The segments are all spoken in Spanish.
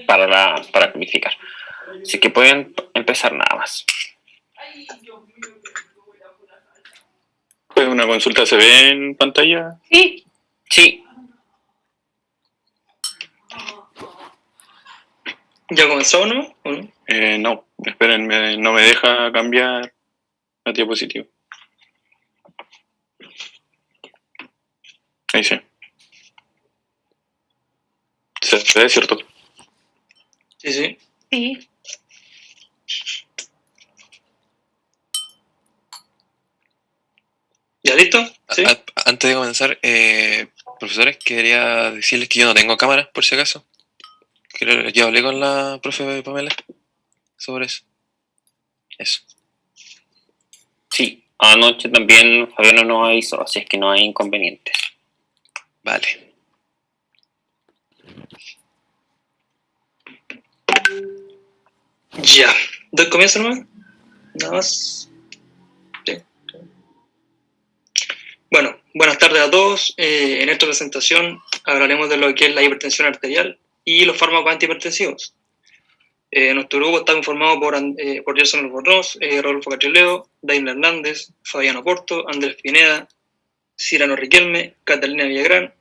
para calificar. Así que pueden empezar nada más. ¿Una consulta se ve en pantalla? Sí. ¿Ya comenzó o no? No, esperen, no me deja cambiar la diapositiva. Ahí sí. ¿Se ve, cierto? Sí. ¿Ya listo? ¿Sí? Antes de comenzar, profesores, quería decirles que yo no tengo cámara, por si acaso. Yo hablé con la profe Pamela sobre eso. Sí, anoche también Fabiano nos avisó, así es que no hay inconvenientes. Vale. Ya. ¿Doy comienzo nomás? Nada más. Sí. Bueno, buenas tardes a todos. En esta presentación hablaremos de lo que es la hipertensión arterial y los fármacos antihipertensivos. Nuestro grupo está conformado por Gerson Albornoz, Rodolfo Catrileo, Daimler Hernández, Fabiano Porto, Andrés Pineda, Cyrano Riquelme, Catalina Villagrán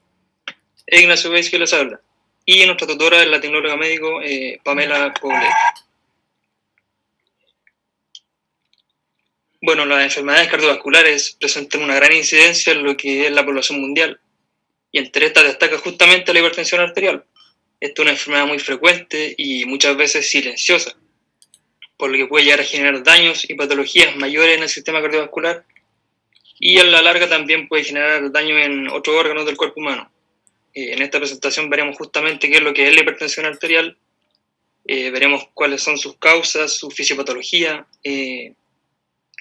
e Ignacio Beis, que les habla. Y nuestra tutora es la tecnóloga médico Pamela Poble. Bueno, las enfermedades cardiovasculares presentan una gran incidencia en lo que es la población mundial, y entre estas destaca justamente la hipertensión arterial. Esta es una enfermedad muy frecuente y muchas veces silenciosa, por lo que puede llegar a generar daños y patologías mayores en el sistema cardiovascular, y a la larga también puede generar daño en otros órganos del cuerpo humano. En esta presentación veremos justamente qué es lo que es la hipertensión arterial, veremos cuáles son sus causas, su fisiopatología,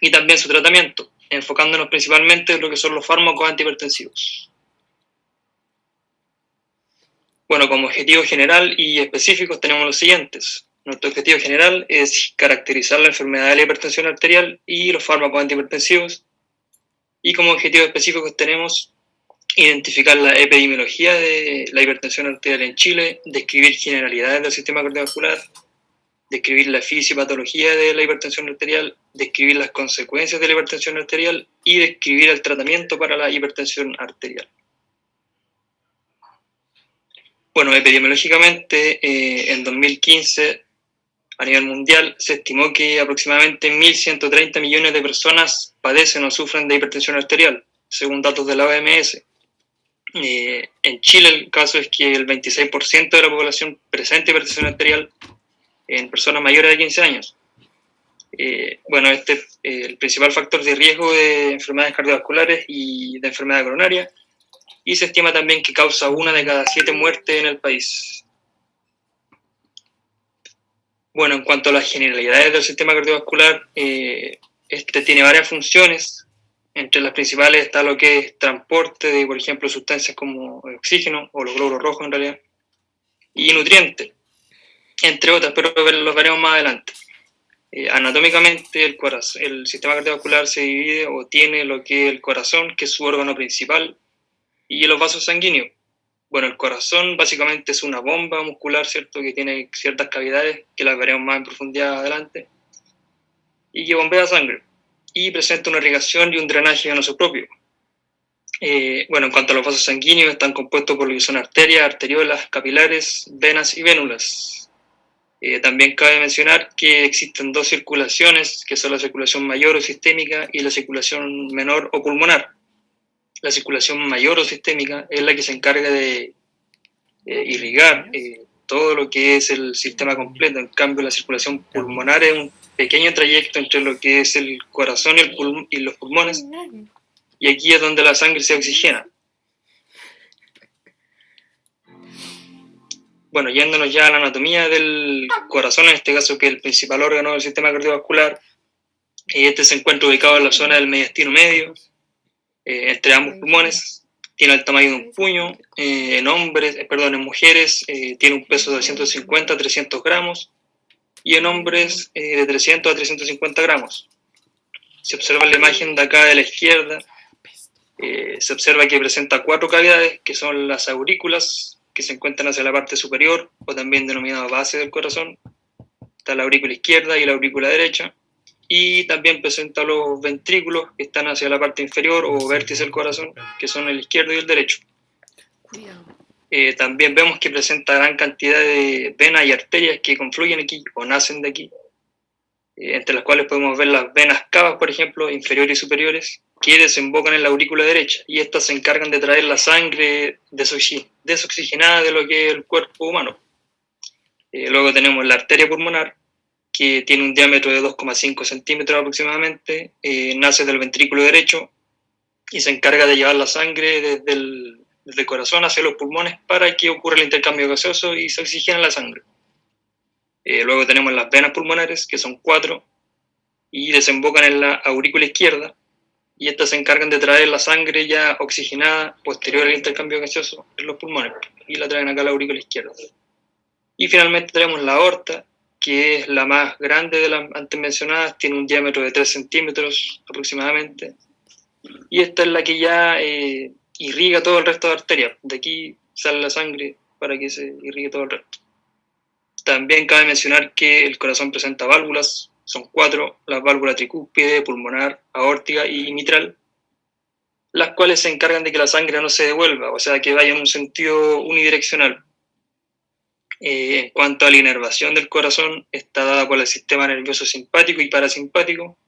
y también su tratamiento, enfocándonos principalmente en lo que son los fármacos antihipertensivos. Bueno, como objetivo general y específicos tenemos los siguientes. Nuestro objetivo general es caracterizar la enfermedad de la hipertensión arterial y los fármacos antihipertensivos. Y como objetivos específicos tenemos identificar la epidemiología de la hipertensión arterial en Chile, describir generalidades del sistema cardiovascular, describir la fisiopatología de la hipertensión arterial, describir las consecuencias de la hipertensión arterial y describir el tratamiento para la hipertensión arterial. Bueno, epidemiológicamente, en 2015, a nivel mundial, se estimó que aproximadamente 1.130 millones de personas padecen o sufren de hipertensión arterial, según datos de la OMS. En Chile el caso es que el 26% de la población presenta hipertensión arterial en personas mayores de 15 años. Bueno, este es el principal factor de riesgo de enfermedades cardiovasculares y de enfermedad coronaria, y se estima también que causa 1 de cada 7 muertes en el país. Bueno, en cuanto a las generalidades del sistema cardiovascular, este tiene varias funciones. Entre las principales está lo que es transporte de, por ejemplo, sustancias como oxígeno, o los glóbulos rojos en realidad, y nutrientes, entre otras, pero los veremos más adelante. Anatómicamente, el sistema cardiovascular se divide o tiene lo que es el corazón, que es su órgano principal, y los vasos sanguíneos. Bueno, el corazón básicamente es una bomba muscular, ¿cierto?, que tiene ciertas cavidades, que las veremos más en profundidad adelante, y que bombea sangre, y presenta una irrigación y un drenaje venoso propio. Bueno, en cuanto a los vasos sanguíneos, están compuestos por lo que son arterias, arteriolas, capilares, venas y vénulas. También cabe mencionar que existen dos circulaciones, que son la circulación mayor o sistémica y la circulación menor o pulmonar. La circulación mayor o sistémica es la que se encarga de irrigar todo lo que es el sistema completo. En cambio, la circulación pulmonar es un pequeño trayecto entre lo que es el corazón y los pulmones, y aquí es donde la sangre se oxigena. Bueno, yéndonos ya a la anatomía del corazón, en este caso que es el principal órgano del sistema cardiovascular, este se encuentra ubicado en la zona del mediastino medio, entre ambos pulmones, tiene el tamaño de un puño, en mujeres tiene un peso de 150 a 300 gramos, y en hombres de 300 a 350 gramos. Si observa la imagen de acá de la izquierda, se observa que presenta 4 cavidades, que son las aurículas, que se encuentran hacia la parte superior, o también denominada base del corazón. Está la aurícula izquierda y la aurícula derecha. Y también presenta los ventrículos, que están hacia la parte inferior o vértice del corazón, que son el izquierdo y el derecho. También vemos que presenta gran cantidad de venas y arterias que confluyen aquí o nacen de aquí, entre las cuales podemos ver las venas cavas, por ejemplo, inferiores y superiores, que desembocan en la aurícula derecha, y estas se encargan de traer la sangre desoxigenada de lo que es el cuerpo humano. Luego tenemos la arteria pulmonar, que tiene un diámetro de 2,5 centímetros aproximadamente, nace del ventrículo derecho y se encarga de llevar la sangre desde el corazón hacia los pulmones para que ocurra el intercambio gaseoso y se oxigene la sangre. Luego tenemos las venas pulmonares, que son 4, y desembocan en la aurícula izquierda, y estas se encargan de traer la sangre ya oxigenada posterior al intercambio gaseoso en los pulmones, y la traen acá a la aurícula izquierda. Y finalmente tenemos la aorta, que es la más grande de las antes mencionadas, tiene un diámetro de 3 centímetros aproximadamente, y esta es la que ya irriga todo el resto de arterias. De aquí sale la sangre para que se irrigue todo el resto. También cabe mencionar que el corazón presenta válvulas, son 4, las válvulas tricúspide, pulmonar, aórtica y mitral, las cuales se encargan de que la sangre no se devuelva, o sea, que vaya en un sentido unidireccional. En cuanto a la inervación del corazón, está dada por el sistema nervioso simpático y parasimpático.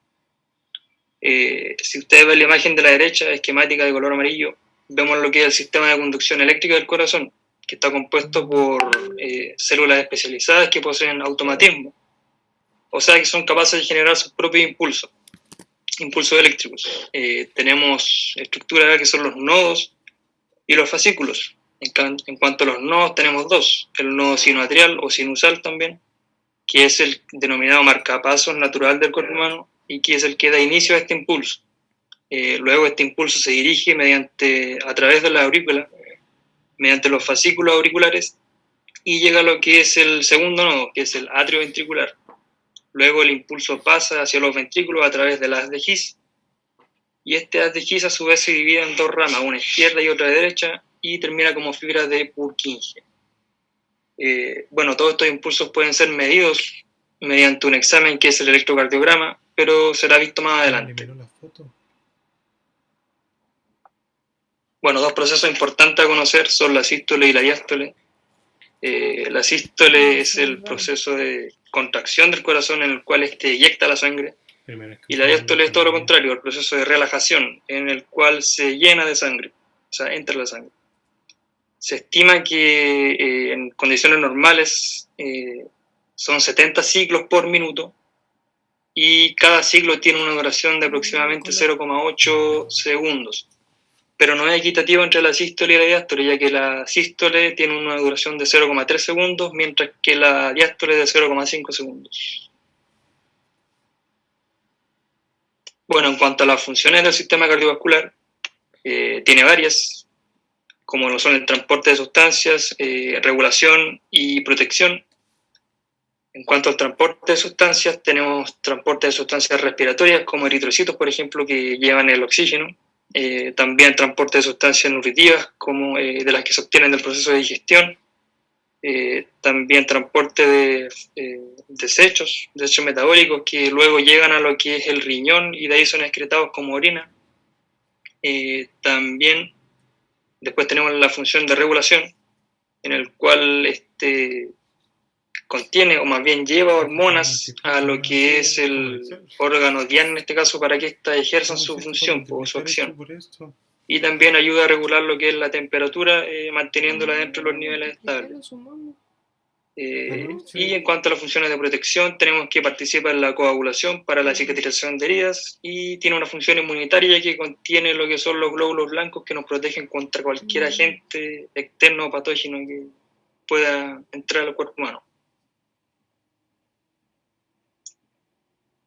Si ustedes ven la imagen de la derecha, esquemática de color amarillo, vemos lo que es el sistema de conducción eléctrica del corazón, que está compuesto por células especializadas que poseen automatismo, o sea que son capaces de generar sus propios impulsos eléctricos. Tenemos estructuras que son los nodos y los fascículos. En cuanto a los nodos, tenemos 2, el nodo sinoatrial o sinusal también, que es el denominado marcapasos natural del cuerpo humano y que es el que da inicio a este impulso. Luego este impulso se dirige a través de la aurícula, mediante los fascículos auriculares, y llega a lo que es el segundo nodo, que es el atrio ventricular. Luego el impulso pasa hacia los ventrículos a través del haz de His, y este haz de His a su vez se divide en 2 ramas, una izquierda y otra derecha, y termina como fibra de Purkinje. Todos estos impulsos pueden ser medidos mediante un examen que es el electrocardiograma, pero será visto más adelante. 2 procesos importantes a conocer son la sístole y la diástole. La sístole es el proceso de contracción del corazón en el cual eyecta la sangre, y la diástole es todo lo contrario, el proceso de relajación en el cual se llena de sangre, o sea, entra la sangre. Se estima que en condiciones normales son 70 ciclos por minuto, y cada ciclo tiene una duración de aproximadamente 0,8 segundos. Pero no es equitativo entre la sístole y la diástole, ya que la sístole tiene una duración de 0,3 segundos, mientras que la diástole de 0,5 segundos. En cuanto a las funciones del sistema cardiovascular, tiene varias, como lo son el transporte de sustancias, regulación y protección. En cuanto al transporte de sustancias, tenemos transporte de sustancias respiratorias, como eritrocitos, por ejemplo, que llevan el oxígeno. También transporte de sustancias nutritivas, como de las que se obtienen del proceso de digestión. También transporte de desechos metabólicos que luego llegan a lo que es el riñón y de ahí son excretados como orina. También después tenemos la función de regulación, en el cual contiene, o más bien lleva hormonas a lo que es el órgano diana, en este caso, para que ésta ejerzan su función o su acción. Y también ayuda a regular lo que es la temperatura, manteniéndola dentro de los niveles estables. Y en cuanto a las funciones de protección, tenemos que participa en la coagulación para la cicatrización de heridas, y tiene una función inmunitaria que contiene lo que son los glóbulos blancos que nos protegen contra cualquier agente externo o patógeno que pueda entrar al cuerpo humano.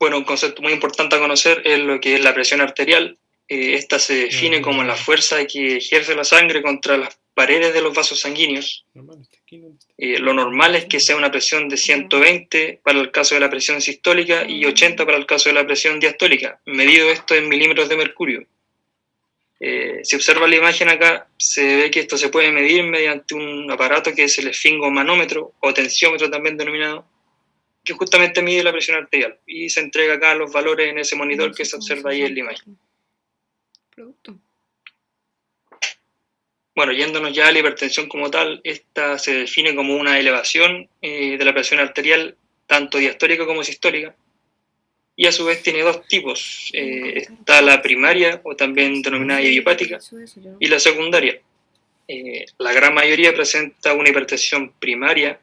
Un concepto muy importante a conocer es lo que es la presión arterial. Esta se define como la fuerza que ejerce la sangre contra las paredes de los vasos sanguíneos. Lo normal es que sea una presión de 120 para el caso de la presión sistólica y 80 para el caso de la presión diastólica, medido esto en milímetros de mercurio. Si observa la imagen acá, se ve que esto se puede medir mediante un aparato que es el esfingomanómetro o tensiómetro también denominado, que justamente mide la presión arterial y se entrega acá los valores en ese monitor que se observa ahí en la imagen. Bueno, yéndonos ya a la hipertensión como tal, esta se define como una elevación de la presión arterial, tanto diastólica como sistólica, y a su vez tiene dos tipos. Está la primaria, o también denominada idiopática, y la secundaria. La gran mayoría presenta una hipertensión primaria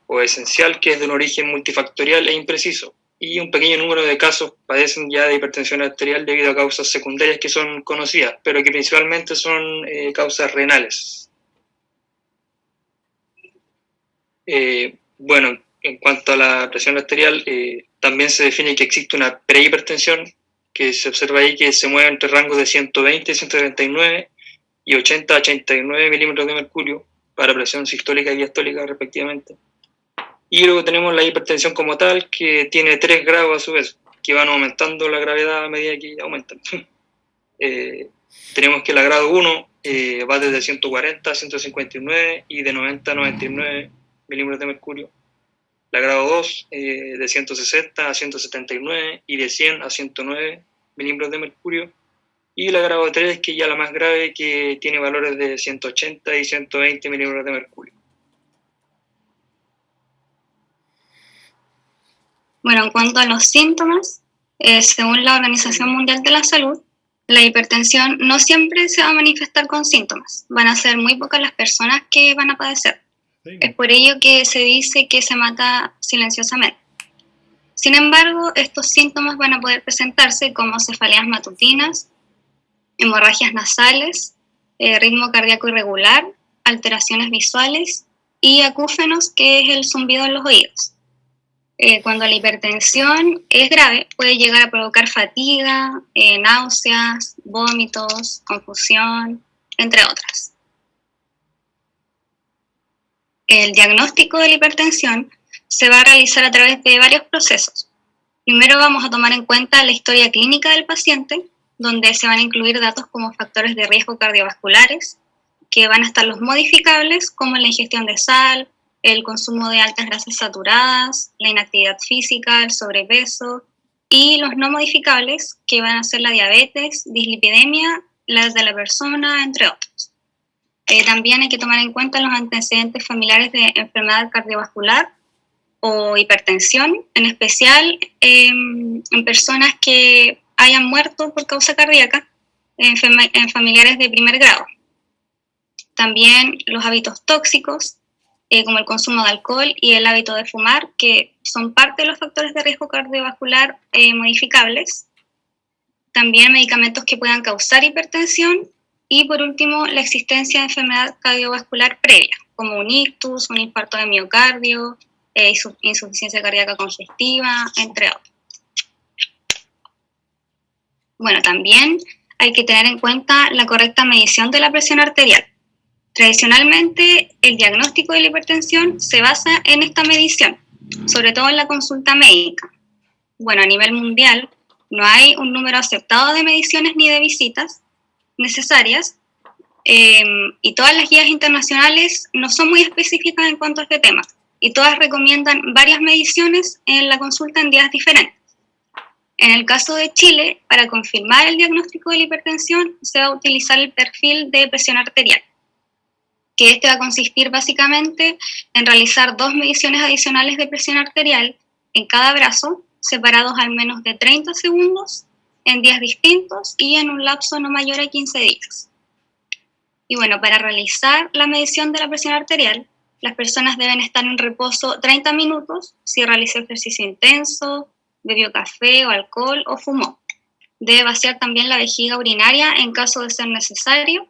o esencial, que es de un origen multifactorial e impreciso, y un pequeño número de casos padecen ya de hipertensión arterial debido a causas secundarias que son conocidas, pero que principalmente son causas renales. Bueno, en cuanto a la presión arterial, también se define que existe una prehipertensión, que se observa ahí que se mueve entre rangos de 120 y 139 y 80 a 89 milímetros de mercurio para presión sistólica y diastólica respectivamente. Y luego tenemos la hipertensión como tal, que tiene 3 grados a su vez, que van aumentando la gravedad a medida que aumentan. Tenemos que la grado 1 va desde 140 a 159 y de 90 a 99 milímetros de mercurio. La grado 2 de 160 a 179 y de 100 a 109 milímetros de mercurio. Y la grado 3, que ya la más grave, que tiene valores de 180 y 120 milímetros de mercurio. Bueno, en cuanto a los síntomas, según la Organización Mundial de la Salud, la hipertensión no siempre se va a manifestar con síntomas. Van a ser muy pocas las personas que van a padecer. Es por ello que se dice que se mata silenciosamente. Sin embargo, estos síntomas van a poder presentarse como cefaleas matutinas, hemorragias nasales, ritmo cardíaco irregular, alteraciones visuales y acúfenos, que es el zumbido en los oídos. Cuando la hipertensión es grave, puede llegar a provocar fatiga, náuseas, vómitos, confusión, entre otras. El diagnóstico de la hipertensión se va a realizar a través de varios procesos. Primero vamos a tomar en cuenta la historia clínica del paciente, donde se van a incluir datos como factores de riesgo cardiovasculares, que van a estar los modificables, como la ingestión de sal, el consumo de altas grasas saturadas, la inactividad física, el sobrepeso, y los no modificables, que van a ser la diabetes, dislipidemia, las de la persona, entre otros. También hay que tomar en cuenta los antecedentes familiares de enfermedad cardiovascular o hipertensión, en especial en personas que hayan muerto por causa cardíaca, en familiares de primer grado. También los hábitos tóxicos, como el consumo de alcohol y el hábito de fumar, que son parte de los factores de riesgo cardiovascular modificables. También medicamentos que puedan causar hipertensión. Y por último, la existencia de enfermedad cardiovascular previa, como un ictus, un infarto de miocardio, insuficiencia cardíaca congestiva, entre otros. Bueno, también hay que tener en cuenta la correcta medición de la presión arterial. Tradicionalmente, el diagnóstico de la hipertensión se basa en esta medición, sobre todo en la consulta médica. Bueno, a nivel mundial no hay un número aceptado de mediciones ni de visitas necesarias, y todas las guías internacionales no son muy específicas en cuanto a este tema, y todas recomiendan varias mediciones en la consulta en días diferentes. En el caso de Chile, para confirmar el diagnóstico de la hipertensión, se va a utilizar el perfil de presión arterial, que este va a consistir básicamente en realizar 2 mediciones adicionales de presión arterial en cada brazo, separados al menos de 30 segundos, en días distintos y en un lapso no mayor a 15 días. Y bueno, para realizar la medición de la presión arterial, las personas deben estar en reposo 30 minutos si realizó ejercicio intenso, bebió café o alcohol o fumó. Debe vaciar también la vejiga urinaria en caso de ser necesario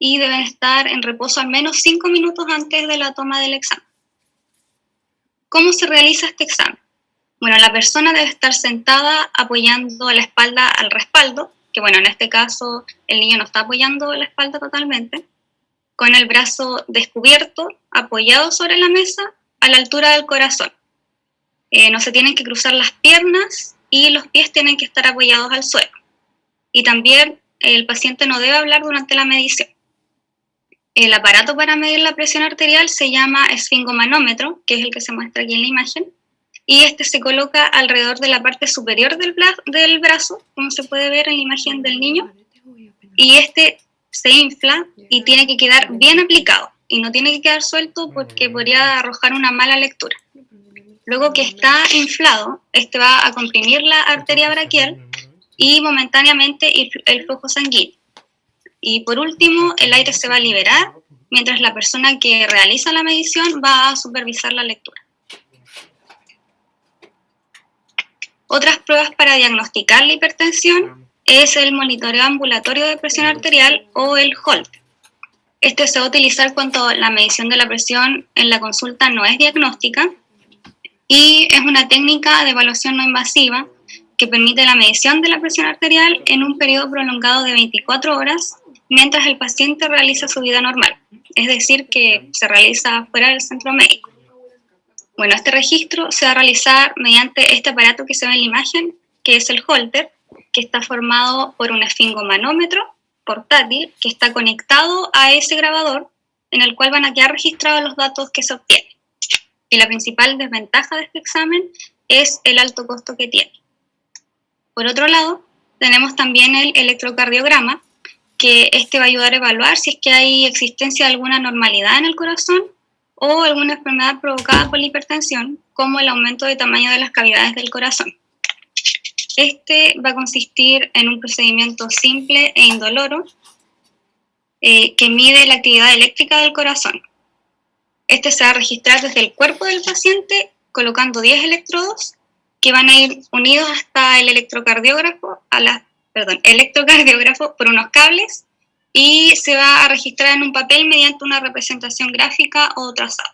y deben estar en reposo al menos 5 minutos antes de la toma del examen. ¿Cómo se realiza este examen? Bueno, la persona debe estar sentada apoyando la espalda al respaldo, que bueno, en este caso el niño no está apoyando la espalda totalmente, con el brazo descubierto, apoyado sobre la mesa, a la altura del corazón. No se tienen que cruzar las piernas y los pies tienen que estar apoyados al suelo. Y también el paciente no debe hablar durante la medición. El aparato para medir la presión arterial se llama esfingomanómetro, que es el que se muestra aquí en la imagen, y este se coloca alrededor de la parte superior del brazo, como se puede ver en la imagen del niño, y este se infla y tiene que quedar bien aplicado, y no tiene que quedar suelto porque podría arrojar una mala lectura. Luego que está inflado, este va a comprimir la arteria braquial y momentáneamente el flujo sanguíneo. Y por último, el aire se va a liberar, mientras la persona que realiza la medición va a supervisar la lectura. Otras pruebas para diagnosticar la hipertensión es el monitoreo ambulatorio de presión arterial o el Holter. Este se va a utilizar cuando la medición de la presión en la consulta no es diagnóstica y es una técnica de evaluación no invasiva que permite la medición de la presión arterial en un periodo prolongado de 24 horas mientras el paciente realiza su vida normal, es decir, que se realiza fuera del centro médico. Bueno, este registro se va a realizar mediante este aparato que se ve en la imagen, que es el Holter, que está formado por un esfingomanómetro portátil que está conectado a ese grabador en el cual van a quedar registrados los datos que se obtienen. Y la principal desventaja de este examen es el alto costo que tiene. Por otro lado, tenemos también el electrocardiograma, que este va a ayudar a evaluar si es que hay existencia de alguna anormalidad en el corazón o alguna enfermedad provocada por la hipertensión, como el aumento de tamaño de las cavidades del corazón. Este va a consistir en un procedimiento simple e indoloro que mide la actividad eléctrica del corazón. Este se va a registrar desde el cuerpo del paciente colocando 10 electrodos que van a ir unidos hasta el electrocardiógrafo por unos cables y se va a registrar en un papel mediante una representación gráfica o trazado.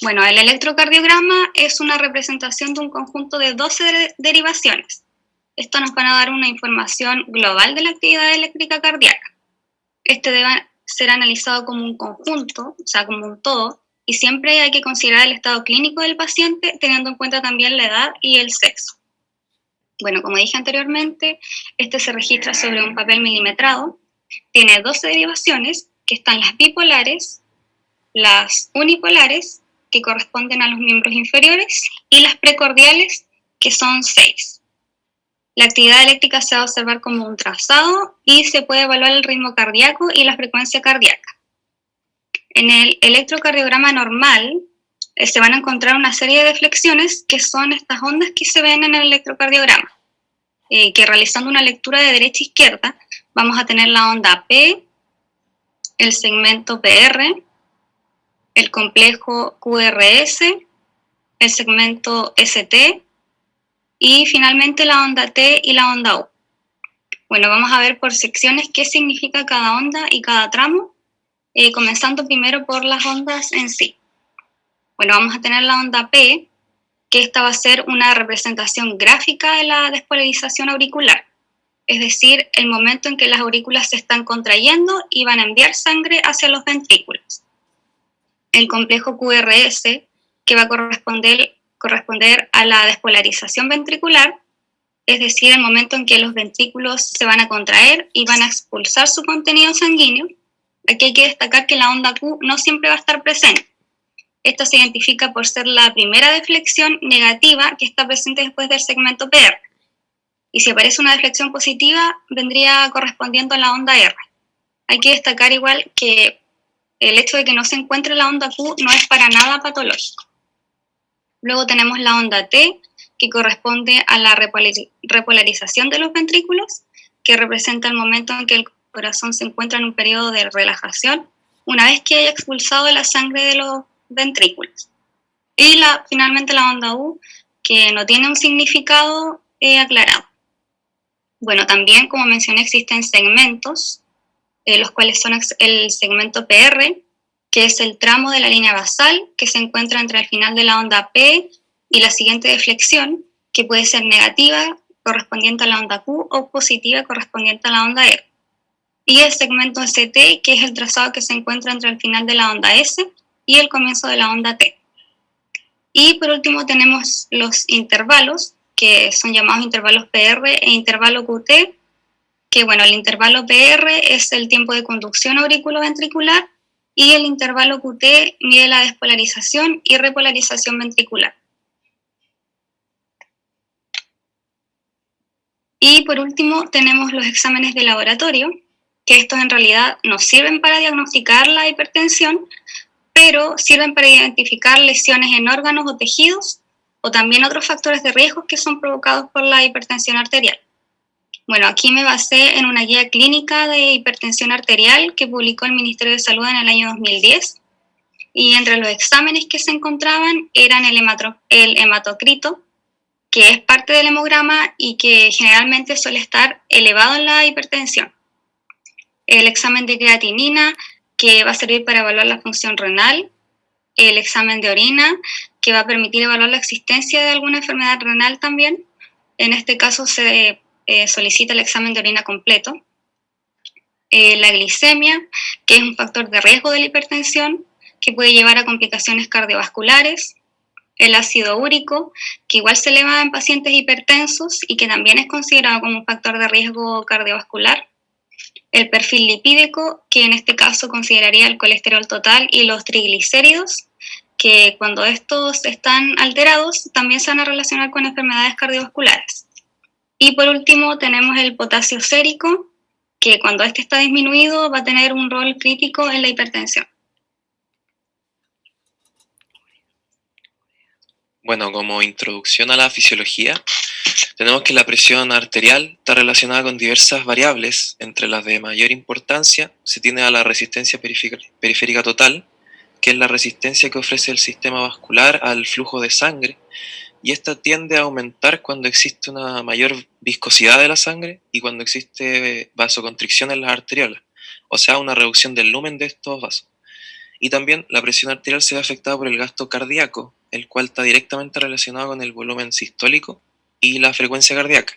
Bueno, el electrocardiograma es una representación de un conjunto de 12 derivaciones. Esto nos va a dar una información global de la actividad eléctrica cardíaca. Este debe ser analizado como un conjunto, o sea, como un todo, y siempre hay que considerar el estado clínico del paciente, teniendo en cuenta también la edad y el sexo. Bueno, como dije anteriormente, este se registra sobre un papel milimetrado, tiene 12 derivaciones, que están las bipolares, las unipolares, que corresponden a los miembros inferiores, y las precordiales, que son 6. La actividad eléctrica se va a observar como un trazado y se puede evaluar el ritmo cardíaco y la frecuencia cardíaca. En el electrocardiograma normal se van a encontrar una serie de flexiones que son estas ondas que se ven en el electrocardiograma, que realizando una lectura de derecha a izquierda vamos a tener la onda P, el segmento PR, el complejo QRS, el segmento ST y finalmente la onda T y la onda U. Bueno, vamos a ver por secciones qué significa cada onda y cada tramo, comenzando primero por las ondas en sí. Bueno, vamos a tener la onda P, que esta va a ser una representación gráfica de la despolarización auricular, es decir, el momento en que las aurículas se están contrayendo y van a enviar sangre hacia los ventrículos. El complejo QRS, que va a corresponder a la despolarización ventricular, es decir, el momento en que los ventrículos se van a contraer y van a expulsar su contenido sanguíneo. Aquí hay que destacar que la onda Q no siempre va a estar presente. Esta se identifica por ser la primera deflexión negativa que está presente después del segmento PR. Y si aparece una deflexión positiva, vendría correspondiendo a la onda R. Hay que destacar igual que el hecho de que no se encuentre la onda Q no es para nada patológico. Luego tenemos la onda T, que corresponde a la repolarización de los ventrículos, que representa el momento en que el corazón se encuentra en un periodo de relajación, una vez que haya expulsado la sangre de los ventrículos. Y finalmente la onda U, que no tiene un significado aclarado. Bueno, también, como mencioné, existen segmentos, los cuales son el segmento PR, que es el tramo de la línea basal que se encuentra entre el final de la onda P y la siguiente deflexión, que puede ser negativa, correspondiente a la onda Q, o positiva, correspondiente a la onda R. Y el segmento ST, que es el trazado que se encuentra entre el final de la onda S y el comienzo de la onda T. Y por último tenemos los intervalos, que son llamados intervalos PR e intervalo QT, que bueno, el intervalo PR es el tiempo de conducción auriculoventricular y el intervalo QT mide la despolarización y repolarización ventricular. Y por último tenemos los exámenes de laboratorio, que estos en realidad no sirven para diagnosticar la hipertensión, pero sirven para identificar lesiones en órganos o tejidos, o también otros factores de riesgo que son provocados por la hipertensión arterial. Bueno, aquí me basé en una guía clínica de hipertensión arterial que publicó el Ministerio de Salud en el año 2010, y entre los exámenes que se encontraban eran el hematocrito, que es parte del hemograma y que generalmente suele estar elevado en la hipertensión. El examen de creatinina, que va a servir para evaluar la función renal. El examen de orina, que va a permitir evaluar la existencia de alguna enfermedad renal también. En este caso se solicita el examen de orina completo. La glicemia, que es un factor de riesgo de la hipertensión, que puede llevar a complicaciones cardiovasculares. El ácido úrico, que igual se eleva en pacientes hipertensos y que también es considerado como un factor de riesgo cardiovascular. El perfil lipídico, que en este caso consideraría el colesterol total y los triglicéridos, que cuando estos están alterados también se van a relacionar con enfermedades cardiovasculares. Y por último tenemos el potasio sérico, que cuando este está disminuido va a tener un rol crítico en la hipertensión. Bueno, como introducción a la fisiología, tenemos que la presión arterial está relacionada con diversas variables. Entre las de mayor importancia se tiene a la resistencia periférica total, que es la resistencia que ofrece el sistema vascular al flujo de sangre, y esta tiende a aumentar cuando existe una mayor viscosidad de la sangre y cuando existe vasoconstricción en las arteriolas, o sea, una reducción del lumen de estos vasos. Y también la presión arterial se ve afectada por el gasto cardíaco, el cual está directamente relacionado con el volumen sistólico y la frecuencia cardíaca.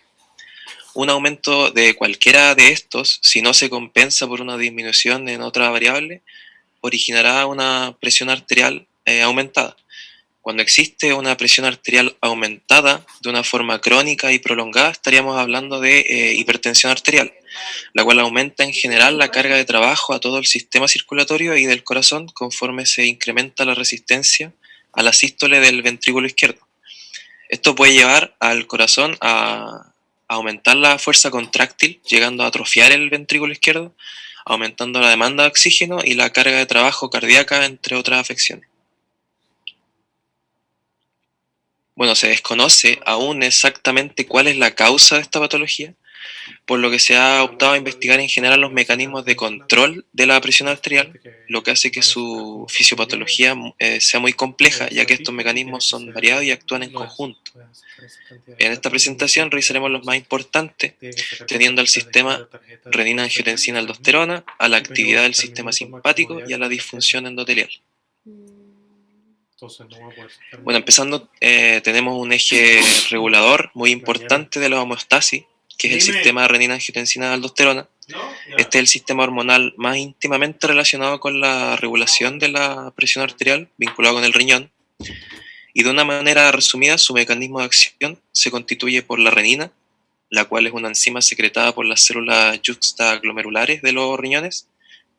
Un aumento de cualquiera de estos, si no se compensa por una disminución en otra variable, originará una presión arterial aumentada. Cuando existe una presión arterial aumentada de una forma crónica y prolongada, estaríamos hablando de hipertensión arterial, la cual aumenta en general la carga de trabajo a todo el sistema circulatorio y del corazón conforme se incrementa la resistencia a la sístole del ventrículo izquierdo. Esto puede llevar al corazón a aumentar la fuerza contráctil, llegando a atrofiar el ventrículo izquierdo, aumentando la demanda de oxígeno y la carga de trabajo cardíaca, entre otras afecciones. Bueno, se desconoce aún exactamente cuál es la causa de esta patología, por lo que se ha optado a investigar en general los mecanismos de control de la presión arterial, lo que hace que su fisiopatología sea muy compleja, ya que estos mecanismos son variados y actúan en conjunto. En esta presentación revisaremos los más importantes, teniendo al sistema renina-angiotensina-aldosterona, a la actividad del sistema simpático y a la disfunción endotelial. Bueno, empezando, tenemos un eje regulador muy importante de la homeostasis, que es el sistema renina-angiotensina-aldosterona. Este es el sistema hormonal más íntimamente relacionado con la regulación de la presión arterial, vinculado con el riñón. Y de una manera resumida, su mecanismo de acción se constituye por la renina, la cual es una enzima secretada por las células yuxtaglomerulares de los riñones,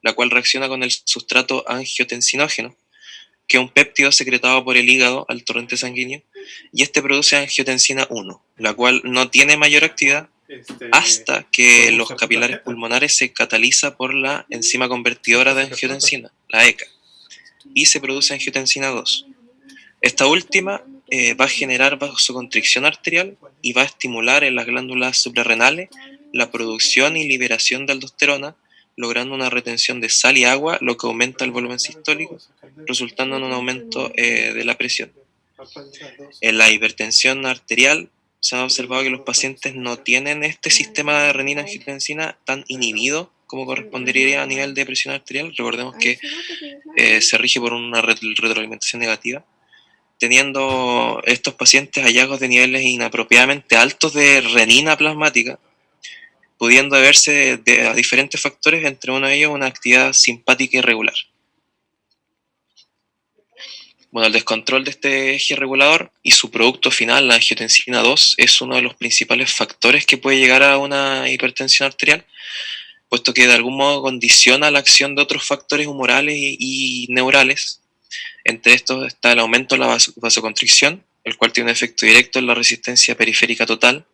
la cual reacciona con el sustrato angiotensinógeno, que es un péptido secretado por el hígado al torrente sanguíneo, y este produce angiotensina 1, la cual no tiene mayor actividad hasta que los capilares pulmonares se cataliza por la enzima convertidora de angiotensina, la ECA, y se produce angiotensina 2. Esta última va a generar vasoconstricción arterial y va a estimular en las glándulas suprarrenales la producción y liberación de aldosterona, logrando una retención de sal y agua, lo que aumenta el volumen sistólico, resultando en un aumento de la presión. En la hipertensión arterial se ha observado que los pacientes no tienen este sistema de renina-angiotensina tan inhibido como correspondería a nivel de presión arterial. Recordemos que se rige por una retroalimentación negativa, teniendo estos pacientes hallazgos de niveles inapropiadamente altos de renina plasmática, pudiendo deberse a diferentes factores, entre uno de ellos una actividad simpática irregular. Bueno, el descontrol de este eje regulador y su producto final, la angiotensina 2, es uno de los principales factores que puede llegar a una hipertensión arterial, puesto que de algún modo condiciona la acción de otros factores humorales y neurales. Entre estos está el aumento de la vasoconstricción, el cual tiene un efecto directo en la resistencia periférica total,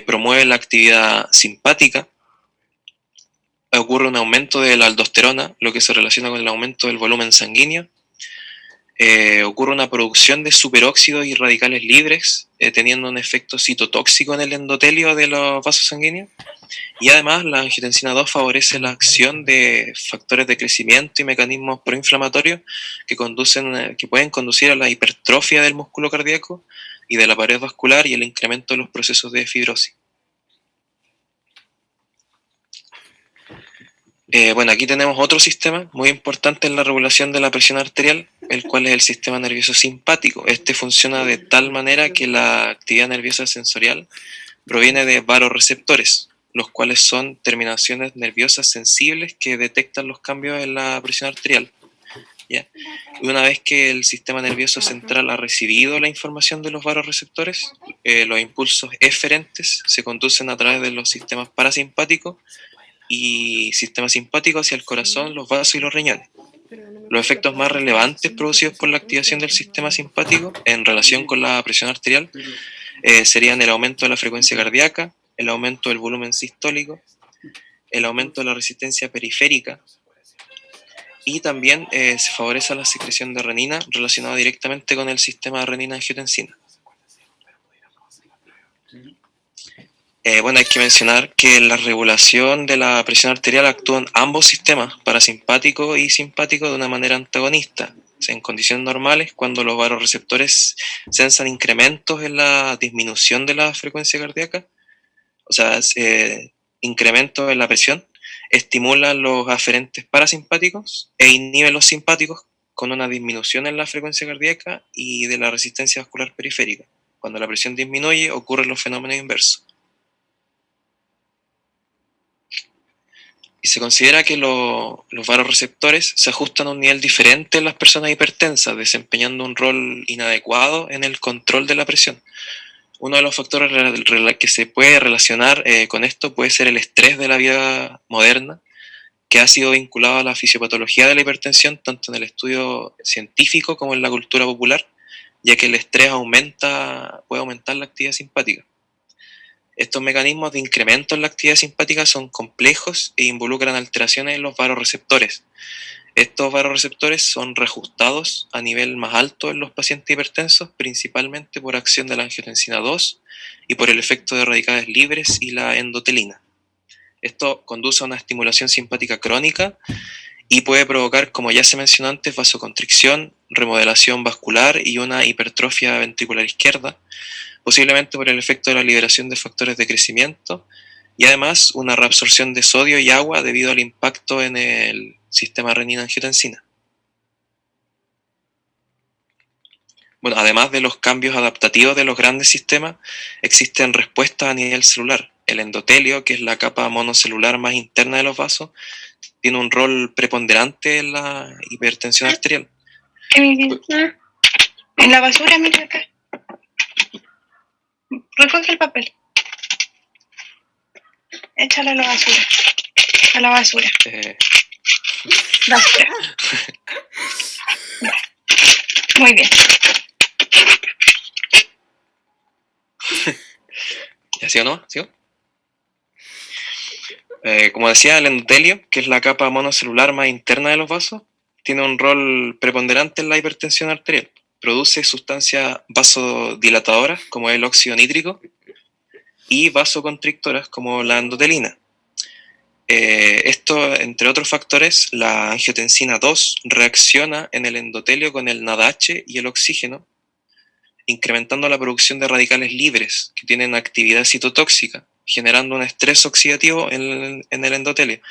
promueve la actividad simpática, ocurre un aumento de la aldosterona, lo que se relaciona con el aumento del volumen sanguíneo, ocurre una producción de superóxidos y radicales libres, teniendo un efecto citotóxico en el endotelio de los vasos sanguíneos, y además la angiotensina 2 favorece la acción de factores de crecimiento y mecanismos proinflamatorios que pueden conducir a la hipertrofia del músculo cardíaco y de la pared vascular y el incremento de los procesos de fibrosis. Bueno, aquí tenemos otro sistema muy importante en la regulación de la presión arterial, el cual es el sistema nervioso simpático. Este funciona de tal manera que la actividad nerviosa sensorial proviene de varoreceptores, los cuales son terminaciones nerviosas sensibles que detectan los cambios en la presión arterial. ¿Ya? Y una vez que el sistema nervioso central ha recibido la información de los varoreceptores, los impulsos eferentes se conducen a través de los sistemas parasimpáticos y sistema simpático hacia el corazón, los vasos y los riñones. Los efectos más relevantes producidos por la activación del sistema simpático en relación con la presión arterial serían el aumento de la frecuencia cardíaca, el aumento del volumen sistólico, el aumento de la resistencia periférica, y también se favorece la secreción de renina relacionada directamente con el sistema de renina-angiotensina. Bueno, hay que mencionar que en la regulación de la presión arterial actúan ambos sistemas, parasimpático y simpático, de una manera antagonista. O sea, en condiciones normales, cuando los varoreceptores sensan incrementos en la disminución de la frecuencia cardíaca, o sea, incrementos en la presión, estimulan los aferentes parasimpáticos e inhiben los simpáticos con una disminución en la frecuencia cardíaca y de la resistencia vascular periférica. Cuando la presión disminuye, ocurren los fenómenos inversos. Y se considera que los varoreceptores se ajustan a un nivel diferente en las personas hipertensas, desempeñando un rol inadecuado en el control de la presión. Uno de los factores que se puede relacionar con esto puede ser el estrés de la vida moderna, que ha sido vinculado a la fisiopatología de la hipertensión, tanto en el estudio científico como en la cultura popular, ya que el estrés puede aumentar la actividad simpática. Estos mecanismos de incremento en la actividad simpática son complejos e involucran alteraciones en los varoreceptores. Estos varoreceptores son reajustados a nivel más alto en los pacientes hipertensos, principalmente por acción de la angiotensina 2 y por el efecto de radicales libres y la endotelina. Esto conduce a una estimulación simpática crónica y puede provocar, como ya se mencionó antes, vasoconstricción, remodelación vascular y una hipertrofia ventricular izquierda, posiblemente por el efecto de la liberación de factores de crecimiento y además una reabsorción de sodio y agua debido al impacto en el sistema renina-angiotensina. Bueno, además de los cambios adaptativos de los grandes sistemas, existen respuestas a nivel celular. El endotelio, que es la capa monocelular más interna de los vasos, tiene un rol preponderante en la hipertensión arterial. En la basura, mira acá. Recoge el papel. Échalo a la basura. A la basura. Basura. Muy bien. ¿Ya sí o no? ¿Sigo? Como decía, el endotelio, que es la capa monocelular más interna de los vasos, tiene un rol preponderante en la hipertensión arterial. Produce sustancias vasodilatadoras, como el óxido nítrico, y vasoconstrictoras, como la endotelina. Esto, entre otros factores, la angiotensina 2 reacciona en el endotelio con el NADH y el oxígeno, incrementando la producción de radicales libres, que tienen actividad citotóxica, generando un estrés oxidativo en el endotelio,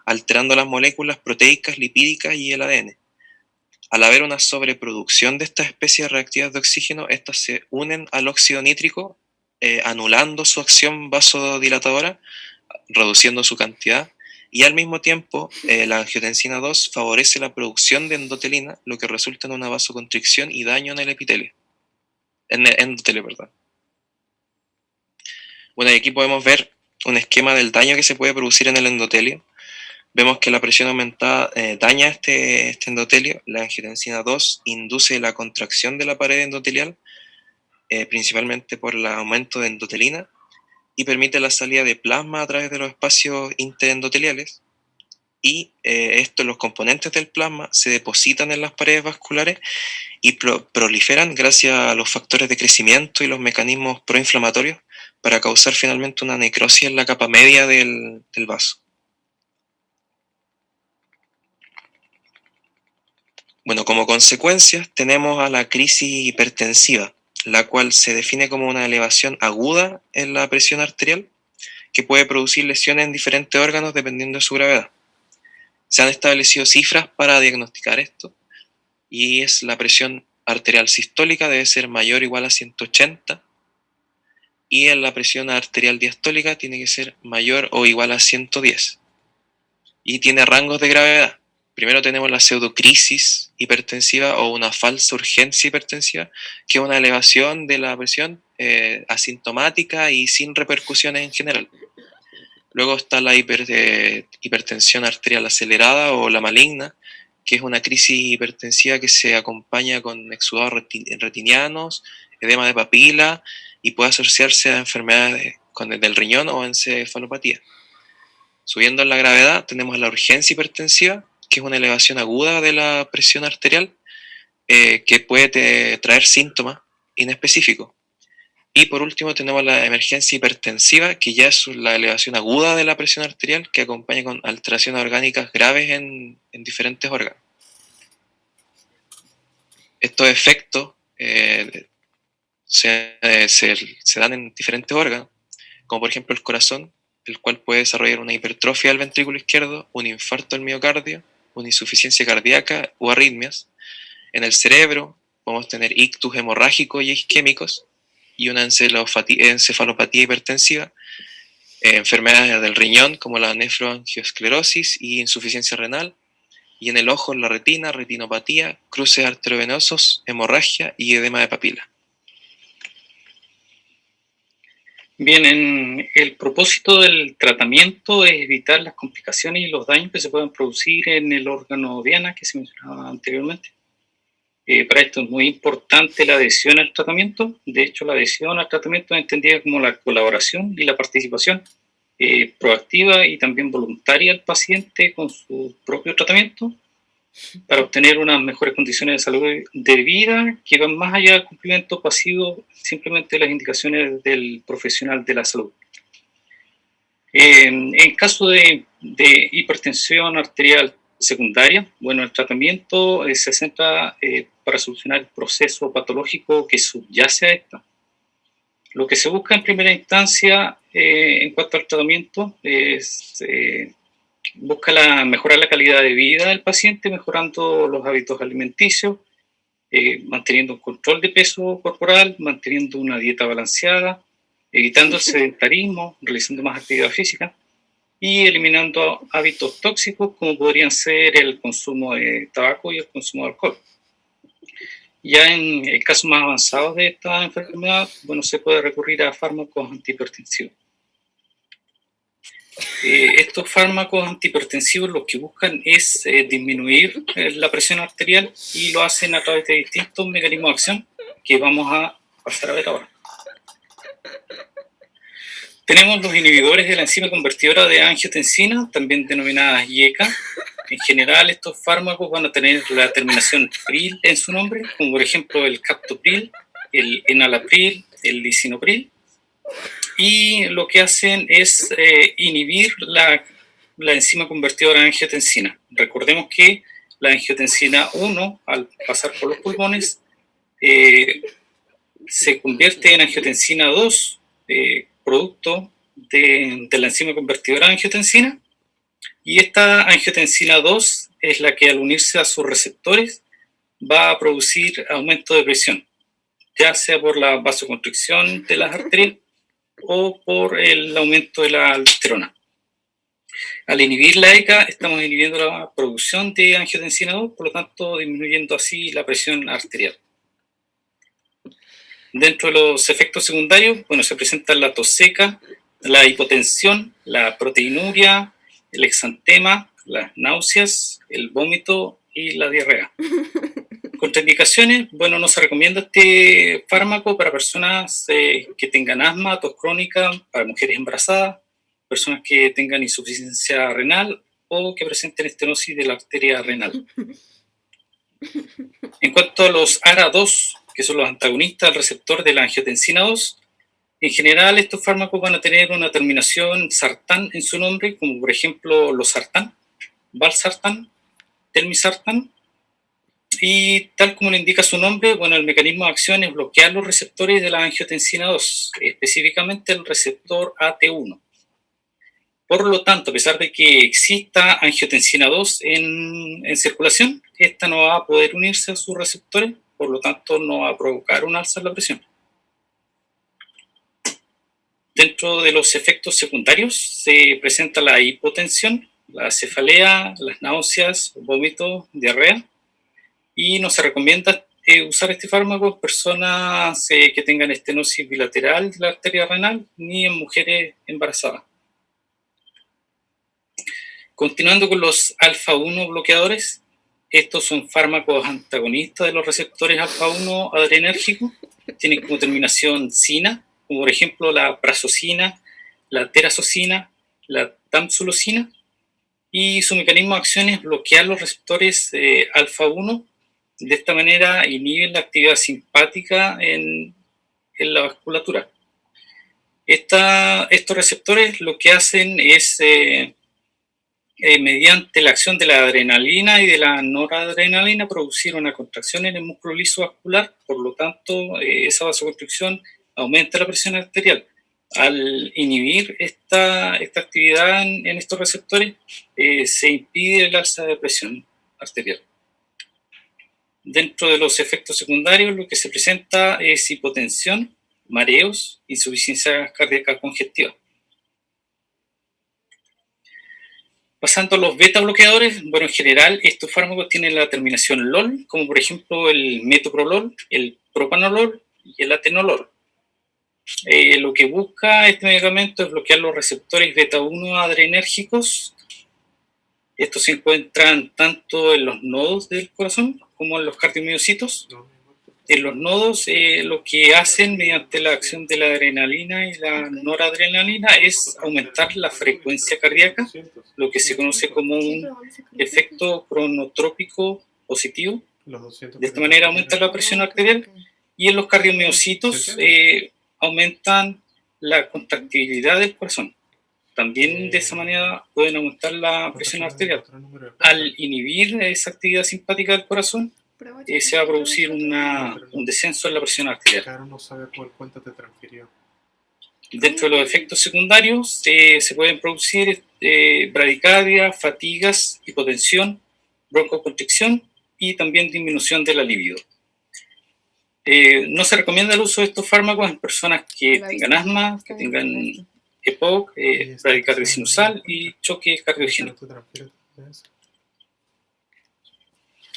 alterando las moléculas proteicas, lipídicas y el ADN. Al haber una sobreproducción de estas especies reactivas de oxígeno, estas se unen al óxido nítrico, anulando su acción vasodilatadora, reduciendo su cantidad Y al mismo tiempo, la angiotensina 2 favorece la producción de endotelina, lo que resulta en una vasoconstricción y daño en el epitelio. En el endotelio, perdón. Bueno, y aquí podemos ver un esquema del daño que se puede producir en el endotelio. Vemos que la presión aumentada daña este endotelio. La angiotensina 2 induce la contracción de la pared endotelial, principalmente por el aumento de endotelina, y permite la salida de plasma a través de los espacios interendoteliales. Y los componentes del plasma se depositan en las paredes vasculares y proliferan gracias a los factores de crecimiento y los mecanismos proinflamatorios para causar finalmente una necrosis en la capa media del vaso. Bueno, como consecuencias tenemos a la crisis hipertensiva, la cual se define como una elevación aguda en la presión arterial que puede producir lesiones en diferentes órganos dependiendo de su gravedad. Se han establecido cifras para diagnosticar esto, y es la presión arterial sistólica debe ser mayor o igual a 180, y en la presión arterial diastólica tiene que ser mayor o igual a 110. Y tiene rangos de gravedad. Primero tenemos la pseudocrisis hipertensiva o una falsa urgencia hipertensiva, que es una elevación de la presión asintomática y sin repercusiones en general. Luego está la hipertensión arterial acelerada o la maligna, que es una crisis hipertensiva que se acompaña con exudados retinianos, edema de papila y puede asociarse a enfermedades del riñón o encefalopatía. Subiendo en la gravedad tenemos la urgencia hipertensiva, que es una elevación aguda de la presión arterial que puede traer síntomas inespecíficos. Y por último tenemos la emergencia hipertensiva, que ya es la elevación aguda de la presión arterial que acompaña con alteraciones orgánicas graves en diferentes órganos. Estos efectos se dan en diferentes órganos, como por ejemplo el corazón, el cual puede desarrollar una hipertrofia del ventrículo izquierdo, un infarto del miocardio, una insuficiencia cardíaca o arritmias. En el cerebro podemos tener ictus hemorrágicos y isquémicos y una encefalopatía hipertensiva, enfermedades del riñón como la nefroangiosclerosis y insuficiencia renal, y en el ojo la retina, retinopatía, cruces arteriovenosos, hemorragia y edema de papila. Bien, el propósito del tratamiento es evitar las complicaciones y los daños que se pueden producir en el órgano diana que se mencionaba anteriormente. Para esto es muy importante la adhesión al tratamiento. De hecho, la adhesión al tratamiento es entendida como la colaboración y la participación proactiva y también voluntaria del paciente con su propio tratamiento para obtener unas mejores condiciones de salud de vida que van más allá del cumplimiento pasivo simplemente de las indicaciones del profesional de la salud. En caso de hipertensión arterial secundaria, bueno, el tratamiento se centra para solucionar el proceso patológico que subyace a esta. Lo que se busca en primera instancia en cuanto al tratamiento es busca mejorar la calidad de vida del paciente, mejorando los hábitos alimenticios, manteniendo un control de peso corporal, manteniendo una dieta balanceada, evitando el sedentarismo, realizando más actividad física y eliminando hábitos tóxicos como podrían ser el consumo de tabaco y el consumo de alcohol. Ya en el caso más avanzado de esta enfermedad, bueno, se puede recurrir a fármacos antihipertensivos. Estos fármacos antihipertensivos lo que buscan es disminuir la presión arterial y lo hacen a través de distintos mecanismos de acción que vamos a pasar a ver ahora. Tenemos los inhibidores de la enzima convertidora de angiotensina, también denominadas IECA. En general, estos fármacos van a tener la terminación pril en su nombre, como por ejemplo el captopril, el enalapril, el lisinopril. Y lo que hacen es inhibir la enzima convertidora de angiotensina. Recordemos que la angiotensina 1, al pasar por los pulmones, se convierte en angiotensina 2, producto de la enzima convertidora de angiotensina, y esta angiotensina 2 es la que al unirse a sus receptores va a producir aumento de presión, ya sea por la vasoconstricción de las arterias o por el aumento de la aldosterona. Al inhibir la ECA, estamos inhibiendo la producción de angiotensina 2, por lo tanto, disminuyendo así la presión arterial. Dentro de los efectos secundarios, bueno, se presentan la tos seca, la hipotensión, la proteinuria, el exantema, las náuseas, el vómito y la diarrea. Contraindicaciones, bueno, no se recomienda este fármaco para personas que tengan asma, tos crónica, para mujeres embarazadas, personas que tengan insuficiencia renal o que presenten estenosis de la arteria renal. En cuanto a los ARA2, que son los antagonistas del receptor de la angiotensina 2, en general estos fármacos van a tener una terminación sartán en su nombre, como por ejemplo los sartán, valsartán, telmisartán, y tal como le indica su nombre, bueno, el mecanismo de acción es bloquear los receptores de la angiotensina 2, específicamente el receptor AT1. Por lo tanto, a pesar de que exista angiotensina 2 en circulación, esta no va a poder unirse a sus receptores, por lo tanto no va a provocar un alza en la presión. Dentro de los efectos secundarios se presenta la hipotensión, la cefalea, las náuseas, vómitos, diarrea, y no se recomienda usar este fármaco en personas que tengan estenosis bilateral de la arteria renal ni en mujeres embarazadas. Continuando con los alfa-1 bloqueadores, estos son fármacos antagonistas de los receptores alfa-1 adrenérgicos, tienen como terminación sina, como por ejemplo la prazosina, la terazosina, la tamsulosina, y su mecanismo de acción es bloquear los receptores alfa-1. De esta manera inhiben la actividad simpática en la vasculatura. Estos receptores lo que hacen es, mediante la acción de la adrenalina y de la noradrenalina, producir una contracción en el músculo liso vascular, por lo tanto, esa vasoconstricción aumenta la presión arterial. Al inhibir esta actividad en estos receptores, se impide el alza de presión arterial. Dentro de los efectos secundarios, lo que se presenta es hipotensión, mareos, insuficiencia cardíaca congestiva. Pasando a los beta bloqueadores, bueno, en general estos fármacos tienen la terminación LOL, como por ejemplo el metoprolol, el propanolol y el atenolol. Lo que busca este medicamento es bloquear los receptores beta-1 adrenérgicos. Estos se encuentran tanto en los nodos del corazón como en los cardiomiocitos. En los nodos, lo que hacen mediante la acción de la adrenalina y la noradrenalina es aumentar la frecuencia cardíaca, lo que se conoce como un efecto cronotrópico positivo. De esta manera aumenta la presión arterial. Y en los cardiomiocitos aumentan la contractibilidad del corazón. También de esa manera pueden aumentar la presión arterial. Al inhibir esa actividad simpática del corazón, se va a producir un descenso en la presión arterial. Claro, no sabe cuál cuenta te transfirió. Dentro de los efectos secundarios se pueden producir bradicardia, fatigas, hipotensión, broncoconstricción y también disminución de la libido. No se recomienda el uso de estos fármacos en personas que tengan asma, que tengan EPOC, bradicardia sinusal y choque cardiogénico.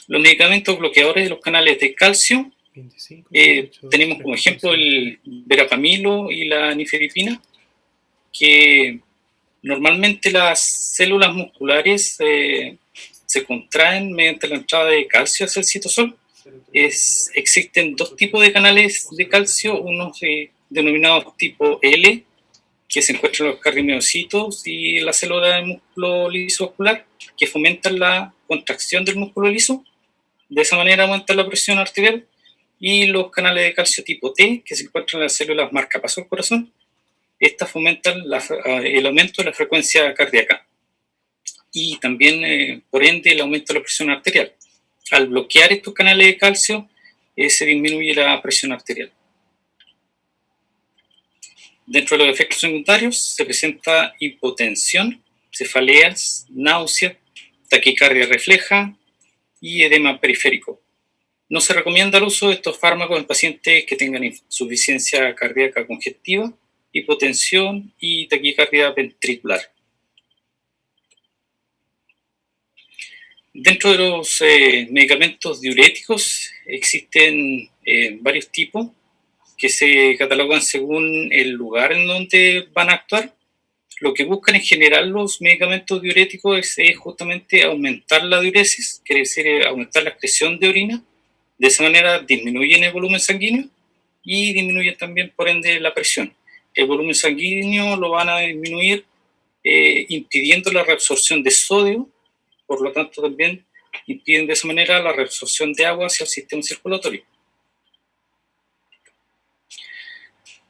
Los medicamentos bloqueadores de los canales de calcio, tenemos como ejemplo el verapamilo y la nifedipina, que normalmente las células musculares se contraen mediante la entrada de calcio hacia el citosol. Existen dos tipos de canales de calcio, unos denominados tipo L, que se encuentran en los cardiomiocitos y la célula del músculo liso vascular, que fomentan la contracción del músculo liso. De esa manera aumenta la presión arterial. Y los canales de calcio tipo T, que se encuentran en las células marcapasos del corazón, estas fomentan el aumento de la frecuencia cardíaca y también, por ende, el aumento de la presión arterial. Al bloquear estos canales de calcio, se disminuye la presión arterial. Dentro de los efectos secundarios se presenta hipotensión, cefaleas, náusea, taquicardia refleja y edema periférico. No se recomienda el uso de estos fármacos en pacientes que tengan insuficiencia cardíaca congestiva, hipotensión y taquicardia ventricular. Dentro de los medicamentos diuréticos existen varios tipos que se catalogan según el lugar en donde van a actuar. Lo que buscan en general los medicamentos diuréticos es justamente aumentar la diuresis, quiere decir aumentar la excreción de orina. De esa manera disminuyen el volumen sanguíneo y disminuyen también, por ende, la presión. El volumen sanguíneo lo van a disminuir impidiendo la reabsorción de sodio, por lo tanto también impiden de esa manera la reabsorción de agua hacia el sistema circulatorio.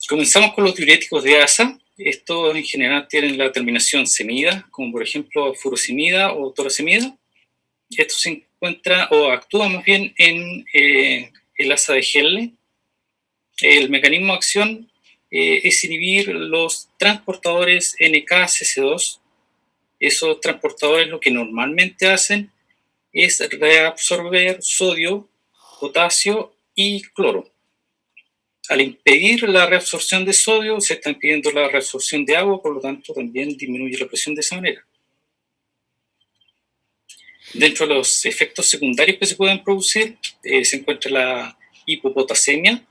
Comenzamos con los diuréticos de asa. Estos en general tienen la terminación semida, como por ejemplo furosemida o toracemida. Esto se encuentra o actúa más bien en el asa de Henle. El mecanismo de acción es inhibir los transportadores NK-CC2. Esos transportadores lo que normalmente hacen es reabsorber sodio, potasio y cloro. Al impedir la reabsorción de sodio, se está impidiendo la reabsorción de agua, por lo tanto también disminuye la presión de esa manera. Dentro de los efectos secundarios que se pueden producir, se encuentra la hipopotasemia,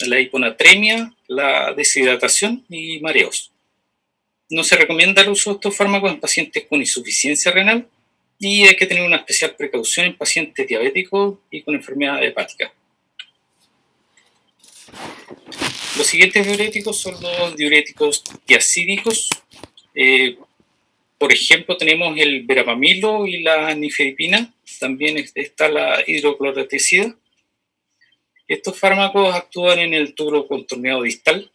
la hiponatremia, la deshidratación y mareos. No se recomienda el uso de estos fármacos en pacientes con insuficiencia renal y hay que tener una especial precaución en pacientes diabéticos y con enfermedad hepática. Los siguientes diuréticos son los diuréticos tiazídicos. Por ejemplo, tenemos el verapamilo y la nifedipina. También está la hidrocloroticida. Estos fármacos actúan en el tubo contorneado distal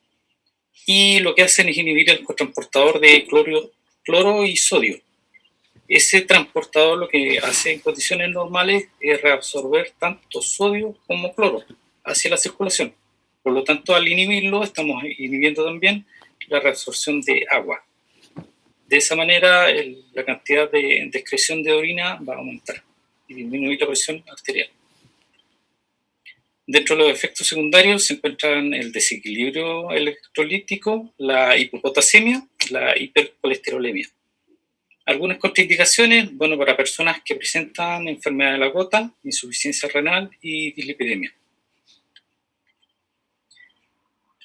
y lo que hacen es inhibir el cotransportador de cloro y sodio. Ese transportador lo que hace en condiciones normales es reabsorber tanto sodio como cloro hacia la circulación. Por lo tanto, al inhibirlo, estamos inhibiendo también la reabsorción de agua. De esa manera, la cantidad de excreción de orina va a aumentar y disminuir la presión arterial. Dentro de los efectos secundarios se encuentran el desequilibrio electrolítico, la hipopotasemia, la hipercolesterolemia. Algunas contraindicaciones, bueno, para personas que presentan enfermedad de la gota, insuficiencia renal y dislipidemia.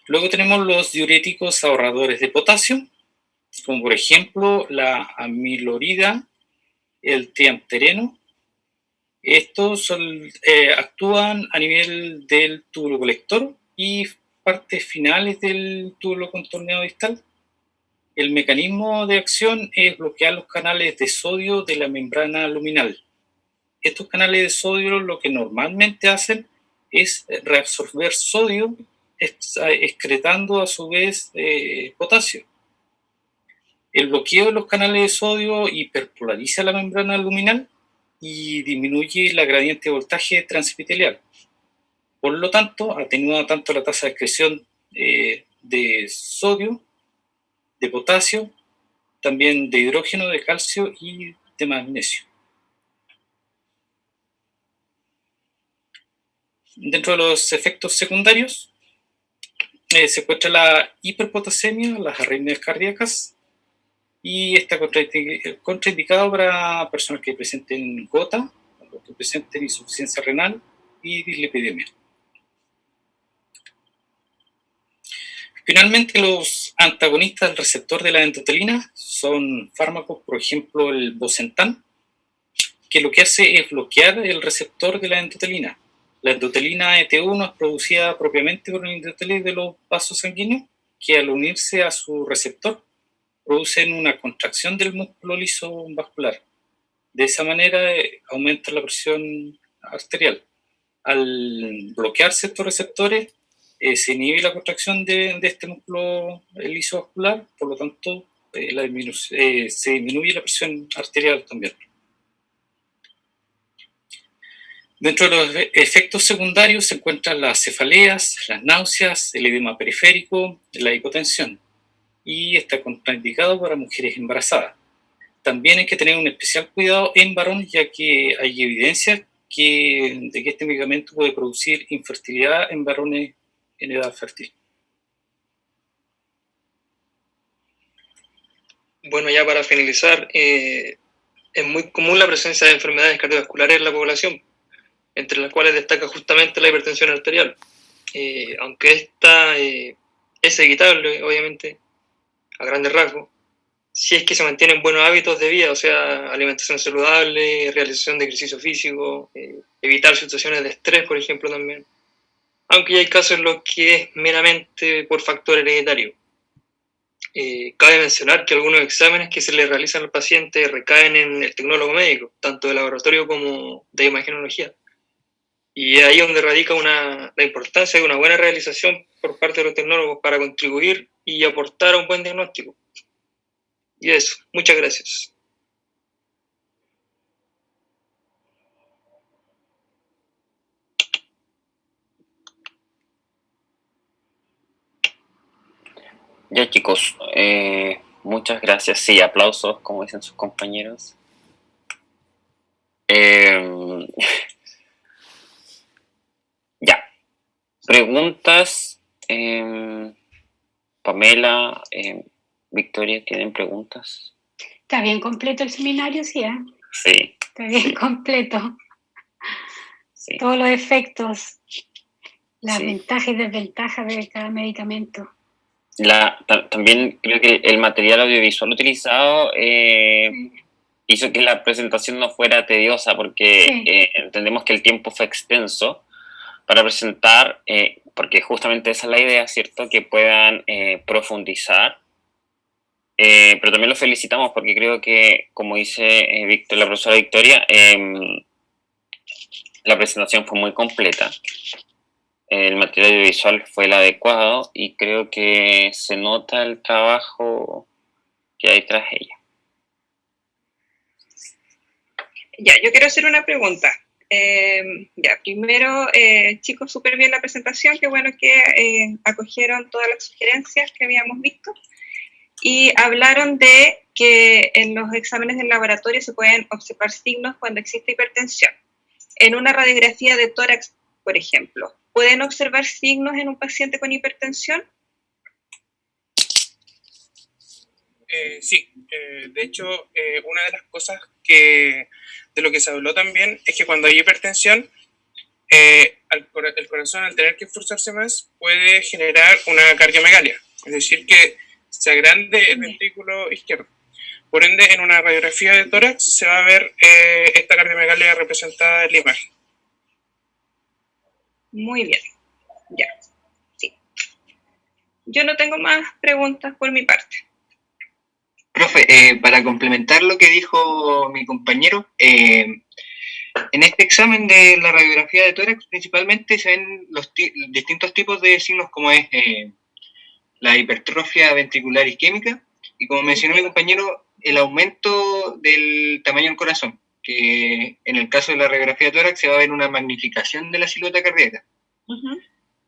Luego tenemos los diuréticos ahorradores de potasio, como por ejemplo la amilorida, el triamtereno. Estos actúan a nivel del túbulo colector y partes finales del túbulo contorneado distal. El mecanismo de acción es bloquear los canales de sodio de la membrana luminal. Estos canales de sodio lo que normalmente hacen es reabsorber sodio, excretando a su vez potasio. El bloqueo de los canales de sodio hiperpolariza la membrana luminal y disminuye la gradiente de voltaje transepitelial. Por lo tanto, atenúa tanto la tasa de excreción de sodio, de potasio, también de hidrógeno, de calcio y de magnesio. Dentro de los efectos secundarios se encuentra la hiperpotasemia, las arritmias cardíacas, y está contraindicado para personas que presenten gota, que presenten insuficiencia renal y dislipidemia. Finalmente, los antagonistas del receptor de la endotelina son fármacos, por ejemplo, el Bosentan, que lo que hace es bloquear el receptor de la endotelina. La endotelina ET1 es producida propiamente por el endotelio de los vasos sanguíneos, que al unirse a su receptor producen una contracción del músculo liso vascular. De esa manera aumenta la presión arterial. Al bloquearse estos receptores, se inhibe la contracción de este músculo liso vascular, por lo tanto se disminuye la presión arterial también. Dentro de los efectos secundarios se encuentran las cefaleas, las náuseas, el edema periférico, la hipotensión, y está contraindicado para mujeres embarazadas. También hay que tener un especial cuidado en varones, ya que hay evidencia de que este medicamento puede producir infertilidad en varones en edad fértil. Bueno, ya para finalizar, es muy común la presencia de enfermedades cardiovasculares en la población, entre las cuales destaca justamente la hipertensión arterial. Aunque esta es evitable, obviamente, a grandes rasgos, si es que se mantienen buenos hábitos de vida, o sea, alimentación saludable, realización de ejercicio físico, evitar situaciones de estrés, por ejemplo, también. Aunque ya hay casos en los que es meramente por factor hereditario. Cabe mencionar que algunos exámenes que se le realizan al paciente recaen en el tecnólogo médico, tanto de laboratorio como de imagenología. Y es ahí donde radica la importancia de una buena realización por parte de los tecnólogos para contribuir y aportar a un buen diagnóstico. Y eso, muchas gracias. Ya chicos, muchas gracias. Sí, aplausos, como dicen sus compañeros. Ya. Preguntas. Pamela, Victoria, ¿tienen preguntas? Está bien completo el seminario, sí, ¿eh? Sí. Está bien completo. Sí. Todos los efectos, las Sí. ventajas y desventajas de cada medicamento. También creo que el material audiovisual utilizado hizo que la presentación no fuera tediosa porque entendemos que el tiempo fue extenso para presentar, porque justamente esa es la idea, ¿cierto? Que puedan profundizar. Pero también los felicitamos porque creo que, como dice la profesora Victoria, la presentación fue muy completa. El material audiovisual fue el adecuado y creo que se nota el trabajo que hay tras ella. Ya, yo quiero hacer una pregunta. Primero, chicos, súper bien la presentación, qué bueno que acogieron todas las sugerencias que habíamos visto y hablaron de que en los exámenes del laboratorio se pueden observar signos cuando existe hipertensión. En una radiografía de tórax, por ejemplo, ¿pueden observar signos en un paciente con hipertensión? Sí, de hecho, una de las cosas de lo que se habló también es que cuando hay hipertensión, el corazón, al tener que esforzarse más, puede generar una cardiomegalia, es decir, que se agrande el ventrículo izquierdo. Por ende, en una radiografía de tórax se va a ver esta cardiomegalia representada en la imagen. Muy bien, ya, sí. Yo no tengo más preguntas por mi parte. Profe, para complementar lo que dijo mi compañero, en este examen de la radiografía de tórax principalmente se ven los distintos tipos de signos como es la hipertrofia ventricular isquémica y como mencionó mi compañero, el aumento del tamaño del corazón, que en el caso de la radiografía de tórax se va a ver una magnificación de la silueta cardíaca.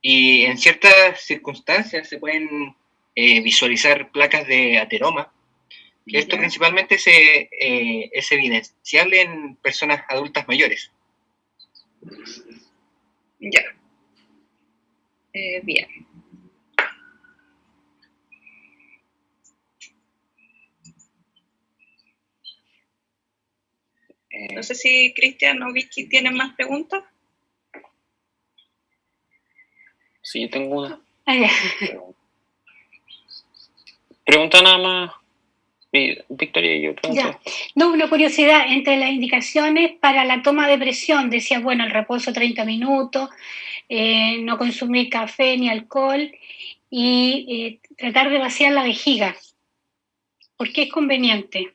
Y en ciertas circunstancias se pueden visualizar placas de ateroma, que esto principalmente es evidenciable en personas adultas mayores. Ya. Bien. No sé si Cristian o Vicky tienen más preguntas. Sí, yo tengo una. Ah, Pregunta nada más. Victoria y yo pregunto. ya. No, una curiosidad, entre las indicaciones para la toma de presión, decía, bueno, el reposo 30 minutos, no consumir café ni alcohol y tratar de vaciar la vejiga. ¿Por qué es conveniente?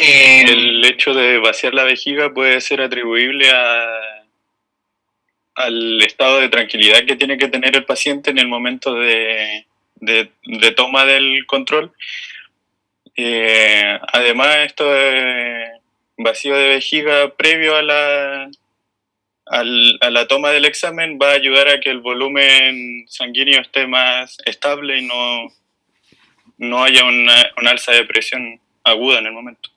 El hecho de vaciar la vejiga puede ser atribuible al estado de tranquilidad que tiene que tener el paciente en el momento de toma del control. Además, esto de vacío de vejiga previo a la toma del examen va a ayudar a que el volumen sanguíneo esté más estable y no haya una alza de presión aguda en el momento.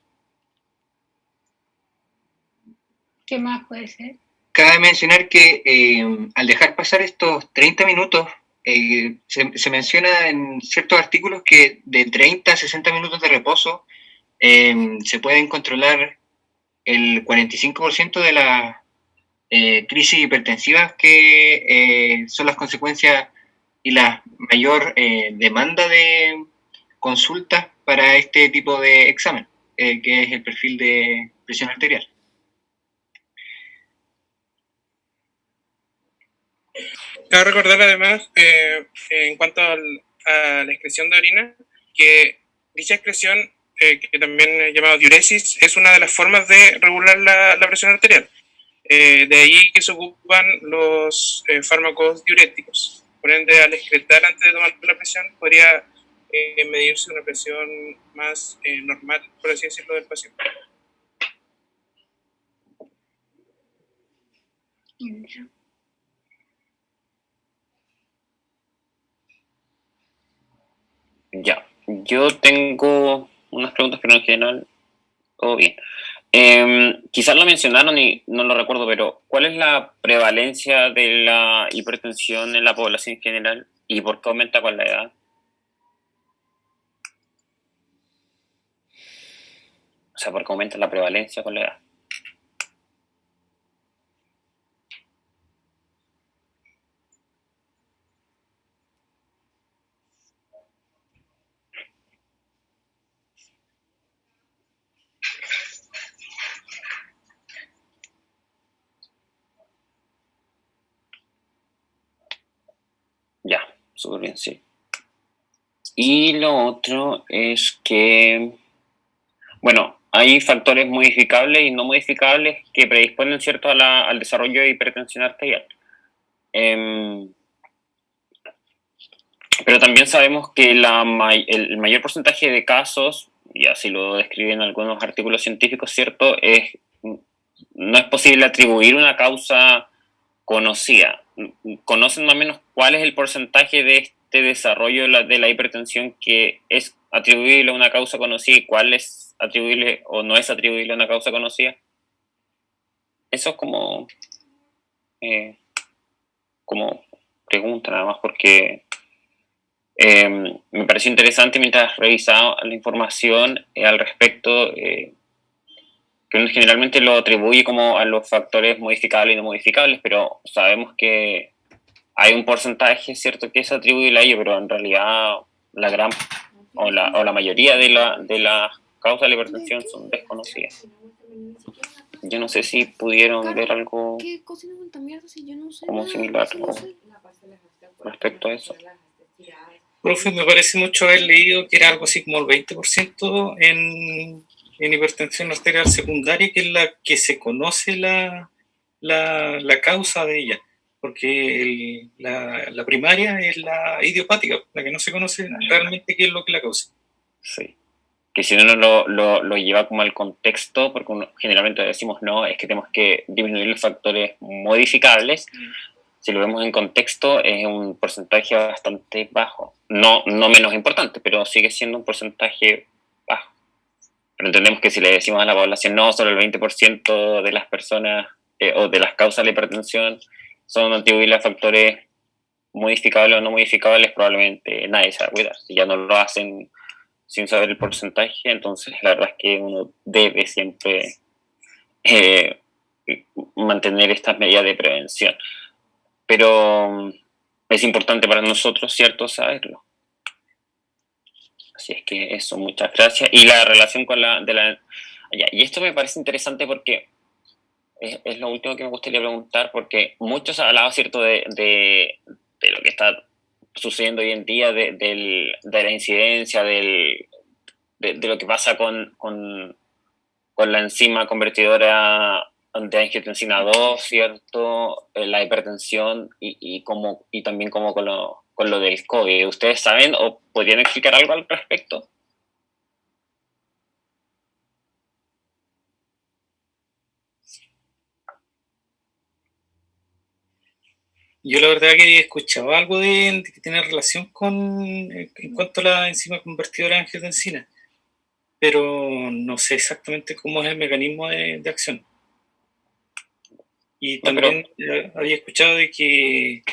¿Qué más puede ser? Cabe mencionar que al dejar pasar estos 30 minutos, se menciona en ciertos artículos que de 30 a 60 minutos de reposo se pueden controlar el 45% de las crisis hipertensivas que son las consecuencias y la mayor demanda de consultas para este tipo de examen, que es el perfil de presión arterial. Cabe recordar además, en cuanto a la excreción de orina, que dicha excreción, que también es llamada diuresis, es una de las formas de regular la presión arterial. De ahí que se ocupan los fármacos diuréticos. Por ende, al excretar antes de tomar la presión, podría medirse una presión más normal, por así decirlo, del paciente. Ya, yo tengo unas preguntas, pero en general todo bien. Quizás lo mencionaron y no lo recuerdo, pero ¿cuál es la prevalencia de la hipertensión en la población en general y por qué aumenta con la edad? O sea, ¿por qué aumenta la prevalencia con la edad? Ya, súper bien, sí. Y lo otro es que, bueno, hay factores modificables y no modificables que predisponen, ¿cierto?, al desarrollo de hipertensión arterial. Pero también sabemos que el mayor porcentaje de casos, y así lo describen algunos artículos científicos, ¿cierto?, no es posible atribuir una causa conocida. ¿Conocen más o menos cuál es el porcentaje de este desarrollo de la hipertensión que es atribuible a una causa conocida y cuál es atribuible o no es atribuible a una causa conocida? Eso es como pregunta nada más, porque me pareció interesante mientras revisaba la información al respecto, que uno generalmente lo atribuye como a los factores modificables y no modificables, pero sabemos que hay un porcentaje, ¿cierto?, que es atribuible a ello, pero en realidad la gran o la mayoría de las causas de la hipertensión son desconocidas. Yo no sé si pudieron ver algo como similar respecto a eso. Profe, me parece mucho haber leído que era algo así como el 20% en hipertensión arterial secundaria, que es la que se conoce la causa de ella, porque la primaria es la idiopática, la que no se conoce realmente qué es lo que la causa. Sí, que si uno lo lleva como al contexto, porque generalmente decimos no, es que tenemos que disminuir los factores modificables. Si lo vemos en contexto, es un porcentaje bastante bajo. No menos importante, pero sigue siendo un porcentaje bajo. Pero entendemos que si le decimos a la población, no, solo el 20% de las personas o de las causas de la hipertensión son atribuibles a factores modificables o no modificables, probablemente nadie se va a cuidar. Si ya no lo hacen sin saber el porcentaje, entonces la verdad es que uno debe siempre mantener estas medidas de prevención. Pero es importante para nosotros, ¿cierto?, saberlo. Así es que eso, muchas gracias. Y la relación con y esto me parece interesante porque es lo último que me gustaría preguntar, porque muchos han hablado, ¿cierto?, de lo que está sucediendo hoy en día, de la incidencia, de lo que pasa con la enzima convertidora de angiotensina 2, ¿cierto?, la hipertensión y también como con lo del COVID. ¿Ustedes saben o podrían explicar algo al respecto? Yo la verdad que escuchaba algo de que tiene relación en cuanto a la enzima convertidora de angiotensina, pero no sé exactamente cómo es el mecanismo de acción. Y también había escuchado de que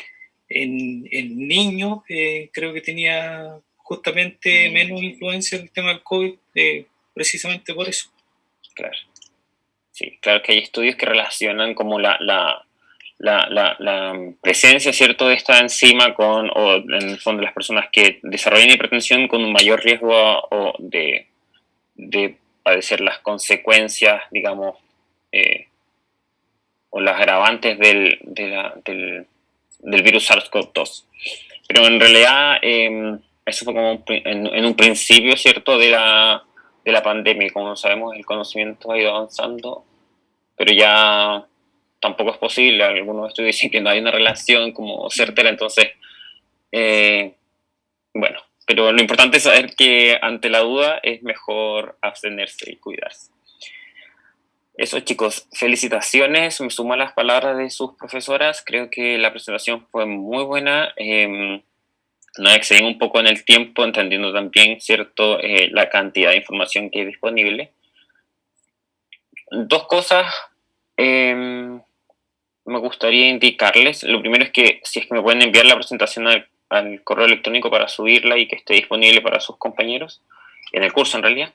en niños creo que tenía justamente menos influencia el tema del COVID, precisamente por eso. Claro. Sí, claro que hay estudios que relacionan como la presencia, ¿cierto?, de esta enzima con, o en el fondo las personas que desarrollan hipertensión con un mayor riesgo o de padecer las consecuencias, digamos, o las agravantes del virus SARS-CoV-2. Pero en realidad eso fue como en un principio, ¿cierto?, de la pandemia. Como sabemos, el conocimiento ha ido avanzando, pero ya tampoco es posible. Algunos estudios dicen que no hay una relación como certera, entonces, bueno, pero lo importante es saber que ante la duda es mejor abstenerse y cuidarse. Eso, chicos, felicitaciones, me sumo a las palabras de sus profesoras, creo que la presentación fue muy buena, nos excedimos un poco en el tiempo, entendiendo también, ¿cierto?, la cantidad de información que hay disponible. Dos cosas me gustaría indicarles. Lo primero es que si es que me pueden enviar la presentación al correo electrónico para subirla y que esté disponible para sus compañeros, en el curso en realidad.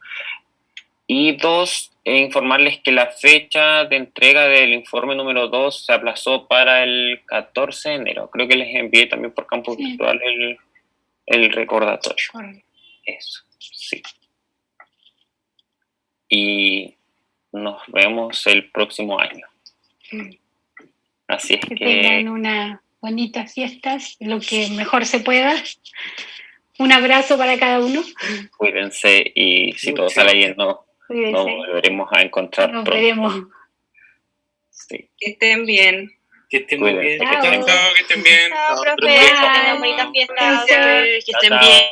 Y dos, informarles que la fecha de entrega del informe número 2 se aplazó para el 14 de enero. Creo que les envié también por campus virtual el recordatorio. Eso, sí. Y nos vemos el próximo año. Así es que tengan unas bonitas fiestas, lo que mejor se pueda. Un abrazo para cada uno. Cuídense y si todo sale bien, nos volveremos a encontrar pronto. Nos veremos. Sí. Que estén bien. Que estén muy bien. Chao, que estén bien. Chao, profe. Que tengan bonitas fiestas. Que estén bien.